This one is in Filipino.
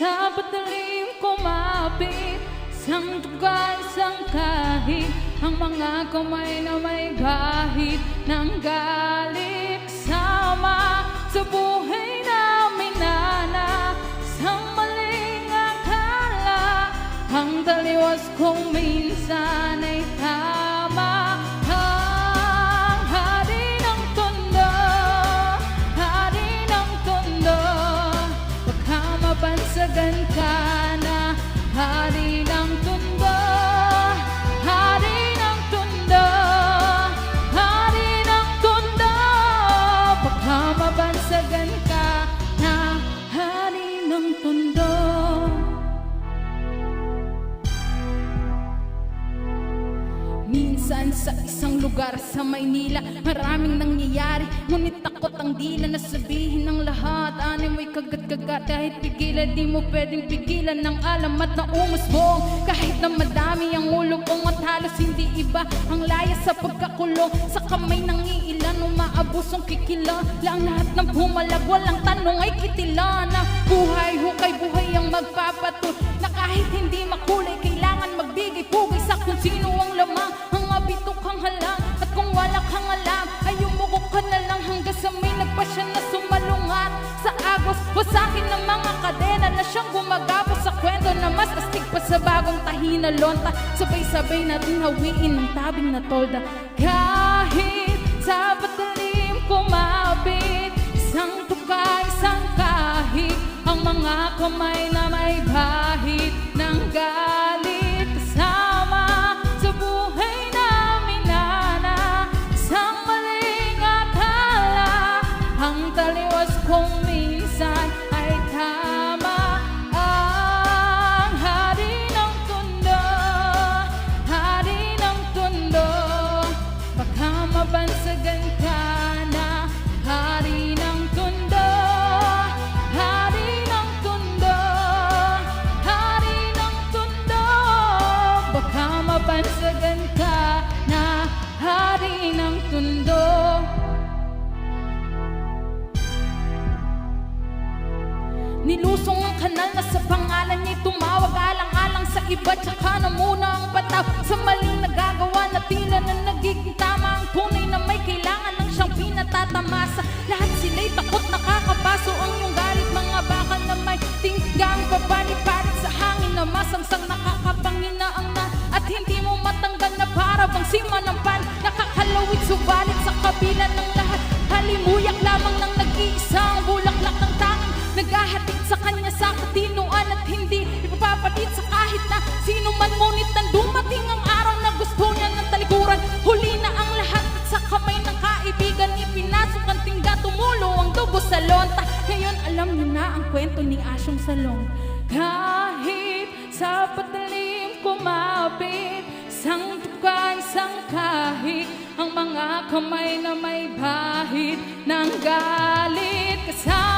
sa patalim kumapit, isang tugal, isang kahit, ang mga kamay na may bahid ng galit. Kasama sa buhay namin na isang maling akala, ang taliwas kong minsan ay tama. Ang hari ng tondo, hari ng tondo, baka mapansagan ka na. Hari ng tondo, hari ng tondo, hari ng tondo, baka mabansagan ka na. Hari ng tondo. Minsan sa isang lugar sa Maynila, maraming nangyayari, ngunit takot ang dila na sabihin ng lahat. Ano mo'y kagat-kagat, kahit pigilan di mo pwedeng pigilan ng alamat na umusbong. Kahit na madami ang ulupong at halos hindi iba ang laya sa pagkakulong. Sa kamay ng iilan, umaabusong kikila lang lahat ng pumalag, walang tanong ay kitila na buhay, hukay buhay ang magpapatul. Na kahit hindi makulay, kailangan magbigay pugay sa kung sino ang lamang, ang mabitok ang halang. At kung wala kang alam, ay umukok ka na lang hanggang sa may nagpasya na sumalungat sa agos. Wasakin ng mga kadena na siyang gumagapos sa kwento na mas astig pa sa bagong tahi na lonta. Sabay-sabay natin hawiin ng tabing na tolda. Kahit sa patalim kumapit, isang tuka, isang kahit, ang mga kamay na may bahid ng galit. Kasama sa buhay namin na isang maling akala, ang taliwas kong minsan ay tama. Ang hari ng tondo, hari ng tondo, baka mabansagan ka na. Hari ng tondo, hari ng tondo, hari ng tondo, baka mabansagan ka na. Hari ng tondo. Nilusong ang kanal na sa pangalan niya'y tumawag, alang-alang sa iba, tsaka na muna ang bataw sa maling nagagawa na tila na nagiging tama. Ang tunay na may kailangan ng siyang pinatatamasa. Lahat sila'y takot nakakapaso ang iyong galit, mga bakal na may tinggang papalipalit sa hangin na masangsang nakakapanginaang na. At hindi mo matanggal na para bang simanampan, nakakalawit subalit sa kabila ng lahat. Halimuyak lamang ng nag-iisang bulaklak ng tanging naghahatid sa kanya sa katinuan, at hindi ipapalit sa kahit na sino man. Ngunit nang dumating ang araw na gusto niya ng talikuran, huli na ang lahat at sa kamay ng kaibigan ipinasok ang tingga, tumulo ang dugo sa lonta. Ngayon alam niyo na ang kwento ni Asyong Salong. Kahit sa patalim kumapit, isang tuka, isang kahit, ang mga kamay na may bahid ng galit. Kasama